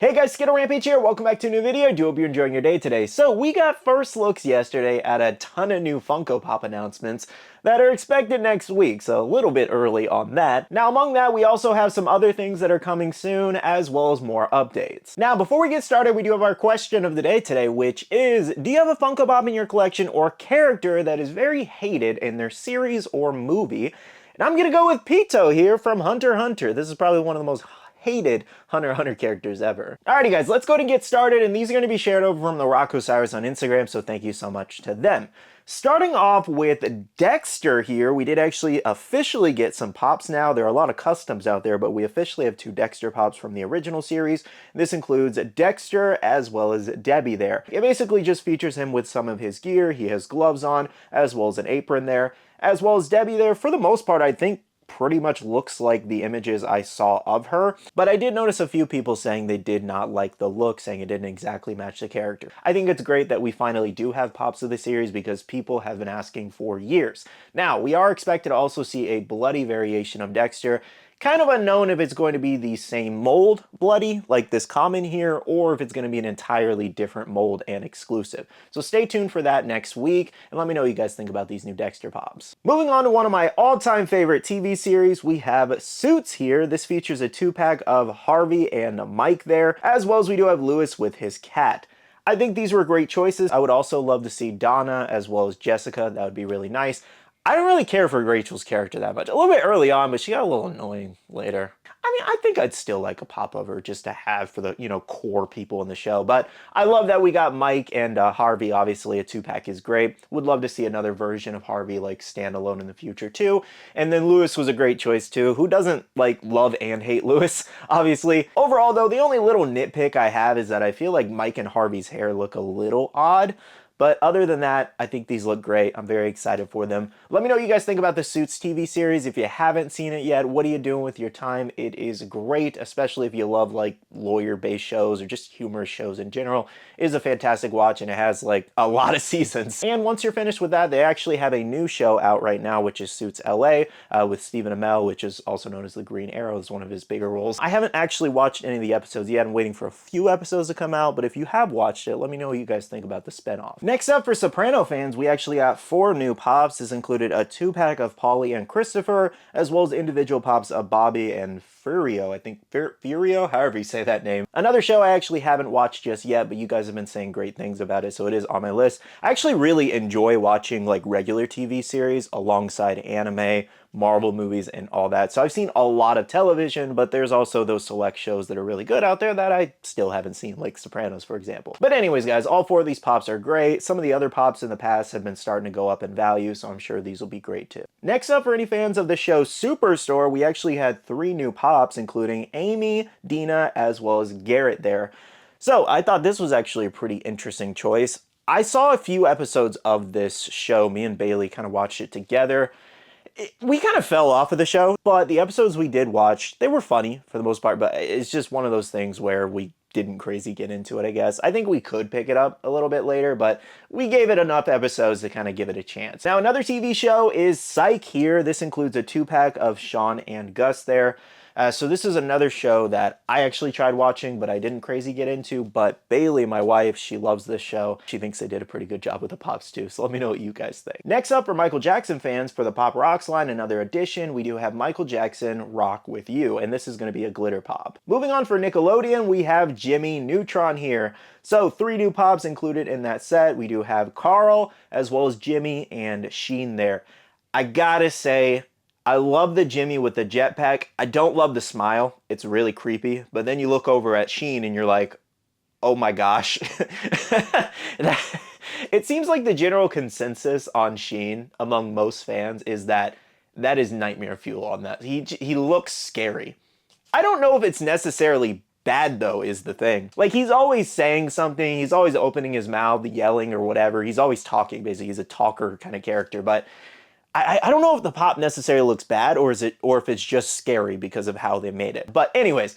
Hey guys, SkittleRampage here. Welcome back to a new video. I do hope you're enjoying your day today. So we got first looks yesterday at a ton of new Funko Pop announcements that are expected next week, so a little bit early on that. Now among that, we also have some other things that are coming soon, as well as more updates. Now before we get started, we do have our question of the day today, which is, do you have a Funko Pop in your collection or character that is very hated in their series or movie? And I'm gonna go with Pito here from Hunter x Hunter. This is probably one of the most hated Hunter x Hunter characters ever. Alrighty guys, let's go ahead and get started, and these are going to be shared over from the Rocco Cyrus on Instagram, so thank you so much to them. Starting off with Dexter here, we did actually officially get some pops now. There are a lot of customs out there, but we officially have two Dexter pops from the original series. This includes Dexter as well as Debbie there. It basically just features him with some of his gear. He has gloves on, as well as an apron there, as well as Debbie there. For the most part, I think pretty much looks like the images I saw of her, but I did notice a few people saying they did not like the look, saying it didn't exactly match the character. I think it's great that we finally do have pops of the series because people have been asking for years. Now, we are expected to also see a bloody variation of Dexter. Kind of unknown if it's going to be the same mold, bloody, like this common here, or if it's going to be an entirely different mold and exclusive. So stay tuned for that next week, and let me know what you guys think about these new Dexter pops. Moving on to one of my all-time favorite TV series, we have Suits here. This features a 2-pack of Harvey and Mike there, as well as we do have Lewis with his cat. I think these were great choices. I would also love to see Donna as well as Jessica. That would be really nice. I don't really care for Rachel's character that much. A little bit early on, but she got a little annoying later. I mean, I think I'd still like a pop of her just to have for the, core people in the show. But I love that we got Mike and Harvey. Obviously, a 2-pack is great. Would love to see another version of Harvey, like, standalone in the future, too. And then Lewis was a great choice, too. Who doesn't, like, love and hate Lewis, obviously? Overall, though, the only little nitpick I have is that I feel like Mike and Harvey's hair look a little odd. But other than that, I think these look great. I'm very excited for them. Let me know what you guys think about the Suits TV series. If you haven't seen it yet, what are you doing with your time? It is great, especially if you love like lawyer-based shows or just humorous shows in general. It is a fantastic watch, and it has like a lot of seasons. And once you're finished with that, they actually have a new show out right now, which is Suits LA with Stephen Amell, which is also known as the Green Arrow. Is one of his bigger roles. I haven't actually watched any of the episodes yet. I'm waiting for a few episodes to come out, but if you have watched it, let me know what you guys think about the spinoff. Next up, for Soprano fans, we actually got 4 new pops. This included a 2-pack of Polly and Christopher, as well as individual pops of Bobby and Furio. I think Furio, however you say that name. Another show I actually haven't watched just yet, but you guys have been saying great things about it, so it is on my list. I actually really enjoy watching like regular TV series alongside anime, Marvel movies, and all that. So I've seen a lot of television, but there's also those select shows that are really good out there that I still haven't seen, like Sopranos, for example. But anyways, guys, all 4 of these pops are great. Some of the other pops in the past have been starting to go up in value, so I'm sure these will be great too. Next up, for any fans of the show Superstore, we actually had 3 new pops, including Amy, Dina, as well as Garrett there. So I thought this was actually a pretty interesting choice. I saw a few episodes of this show. Me and Bailey kind of watched it together. We kind of fell off of the show, but the episodes we did watch, they were funny for the most part, but it's just one of those things where we didn't crazy get into it, I guess. I think we could pick it up a little bit later, but we gave it enough episodes to kind of give it a chance. Now, another TV show is Psych here. This includes a 2-pack of Sean and Gus there. So this is another show that I actually tried watching, but I didn't crazy get into. But Bailey, my wife, she loves this show. She thinks they did a pretty good job with the pops too. So let me know what you guys think. Next up, for Michael Jackson fans, for the Pop Rocks line, another edition, we do have Michael Jackson Rock With You, and this is going to be a glitter pop. Moving on for Nickelodeon, we have Jimmy Neutron here. So 3 new pops included in that set. We do have Carl, as well as Jimmy and Sheen there. I gotta say, I love the Jimmy with the jetpack. I don't love the smile. It's really creepy. But then you look over at Sheen and you're like, oh my gosh. It seems like the general consensus on Sheen among most fans is that that is nightmare fuel on that. He looks scary. I don't know if it's necessarily bad though, is the thing. Like, he's always saying something. He's always opening his mouth, yelling or whatever. He's always talking, basically. He's a talker kind of character. But I don't know if the pop necessarily looks bad or if it's just scary because of how they made it. But anyways,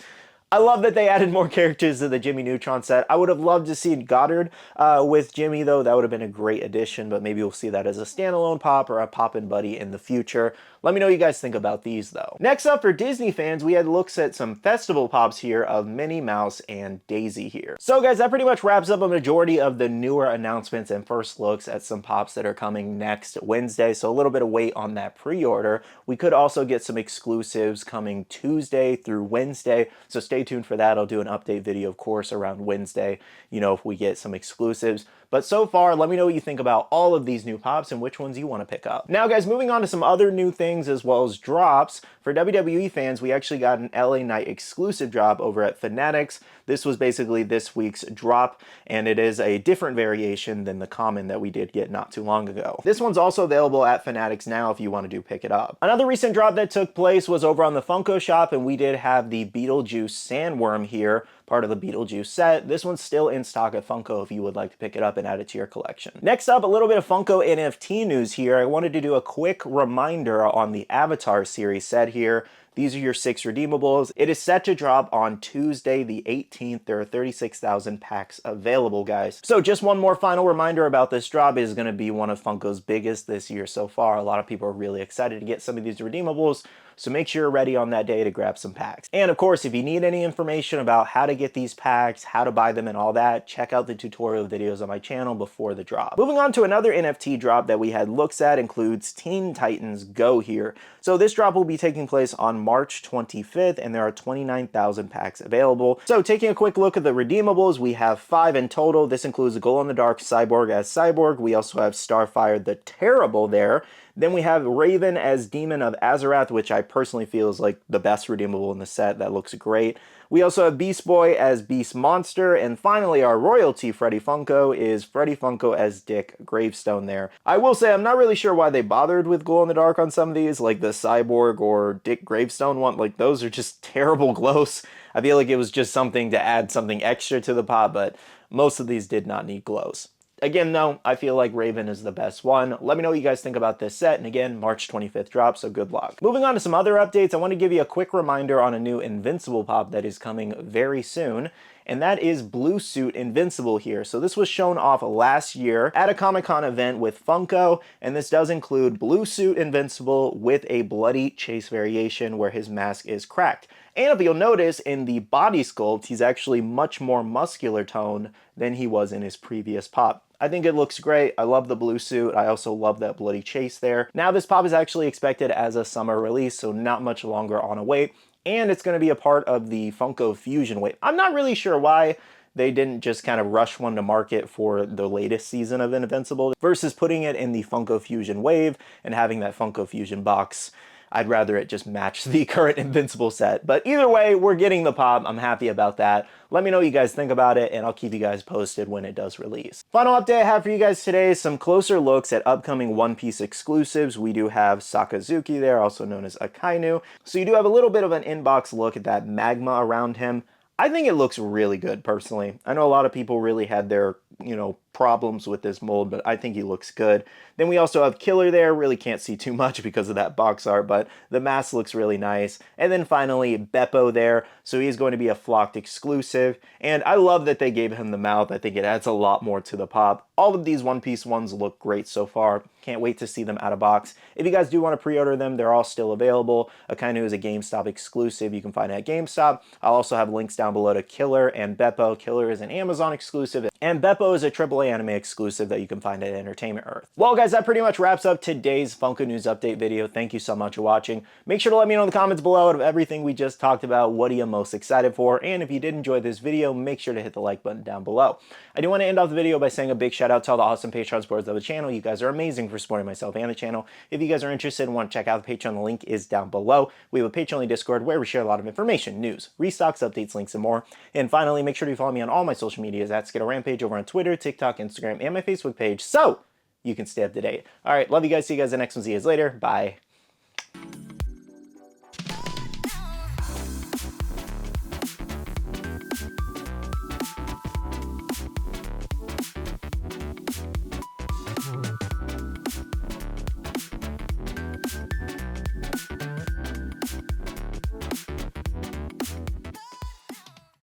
I love that they added more characters to the Jimmy Neutron set. I would have loved to see Goddard with Jimmy, though. That would have been a great addition, but maybe we'll see that as a standalone pop or a pop and buddy in the future. Let me know what you guys think about these though. Next up for Disney fans, we had looks at some festival pops here of Minnie Mouse and Daisy here. So guys, that pretty much wraps up a majority of the newer announcements and first looks at some pops that are coming next Wednesday. So a little bit of wait on that pre-order. We could also get some exclusives coming Tuesday through Wednesday. So stay tuned for that. I'll do an update video, of course, around Wednesday, if we get some exclusives. But so far, let me know what you think about all of these new pops and which ones you want to pick up. Now guys, moving on to some other new things as well as drops. For WWE fans, we actually got an LA Knight exclusive drop over at Fanatics. This was basically this week's drop, and it is a different variation than the common that we did get not too long ago. This one's also available at Fanatics now if you want to pick it up. Another recent drop that took place was over on the Funko shop, and we did have the Beetlejuice Sandworm here, part of the Beetlejuice set. This one's still in stock at Funko if you would like to pick it up and add it to your collection. Next up, a little bit of Funko NFT news here. I wanted to do a quick reminder on the Avatar series set here. These are your 6 redeemables. It is set to drop on Tuesday the 18th. There are 36,000 packs available, guys. So just one more final reminder about this drop. It is going to be one of Funko's biggest this year so far. A lot of people are really excited to get some of these redeemables. So make sure you're ready on that day to grab some packs. And of course, if you need any information about how to get these packs, how to buy them and all that, check out the tutorial videos on my channel before the drop. Moving on to another NFT drop that we had looks at includes Teen Titans Go here. So this drop will be taking place on March 25th, and there are 29,000 packs available. So taking a quick look at the redeemables, we have 5 in total. This includes glow-in-the-dark Cyborg as Cyborg. We also have Starfire the Terrible there. Then we have Raven as Demon of Azarath, which I personally feel is like the best redeemable in the set. That looks great. We also have Beast Boy as Beast Monster. And finally, our royalty Freddy Funko is Freddy Funko as Dick Gravestone there. I will say I'm not really sure why they bothered with glow-in-the-dark on some of these, like the Cyborg or Dick Gravestone one. Like, those are just terrible glows. I feel like it was just something to add something extra to the pop, but most of these did not need glows. Again, though, I feel like Raven is the best one. Let me know what you guys think about this set. And again, March 25th drop, so good luck. Moving on to some other updates, I want to give you a quick reminder on a new Invincible pop that is coming very soon. And that is Blue Suit Invincible here. So this was shown off last year at a Comic-Con event with Funko, and this does include Blue Suit Invincible with a bloody chase variation where his mask is cracked. And if you'll notice, in the body sculpt, he's actually much more muscular toned than he was in his previous pop. I think it looks great. I love the blue suit. I also love that bloody chase there. Now this pop is actually expected as a summer release, so not much longer on a wait. And it's going to be a part of the Funko Fusion wave. I'm not really sure why they didn't just kind of rush one to market for the latest season of Invincible versus putting it in the Funko Fusion wave and having that Funko Fusion box. I'd rather it just match the current Invincible set. But either way, we're getting the pop. I'm happy about that. Let me know what you guys think about it, and I'll keep you guys posted when it does release. Final update I have for you guys today is some closer looks at upcoming One Piece exclusives. We do have Sakazuki there, also known as Akainu. So you do have a little bit of an inbox look at that magma around him. I think it looks really good, personally. I know a lot of people really had their, problems with this mold, but I think he looks good. Then we also have Killer there. Really can't see too much because of that box art, but the mask looks really nice. And then finally, Beppo there. So he's going to be a flocked exclusive. And I love that they gave him the mouth. I think it adds a lot more to the pop. All of these One Piece ones look great so far. Can't wait to see them out of box. If you guys do want to pre-order them, they're all still available. Akainu is a GameStop exclusive. You can find it at GameStop. I'll also have links down below to Killer and Beppo. Killer is an Amazon exclusive, and Beppo is a AAA anime exclusive that you can find at Entertainment Earth. Well, guys, that pretty much wraps up today's Funko News Update video. Thank you so much for watching. Make sure to let me know in the comments below out of everything we just talked about, what are you most excited for? And if you did enjoy this video, make sure to hit the like button down below. I do want to end off the video by saying a big shout out to all the awesome Patreon supporters of the channel. You guys are amazing for supporting myself and the channel. If you guys are interested and want to check out the Patreon, the link is down below. We have a Patreon Discord where we share a lot of information, news, restocks, updates, links, and more. And finally, make sure to follow me on all my social medias at SkittleRampage over on Twitter, TikTok, Instagram, and my Facebook page so you can stay up to date. All right, love you guys. See you guys in the next one. See you guys later. Bye.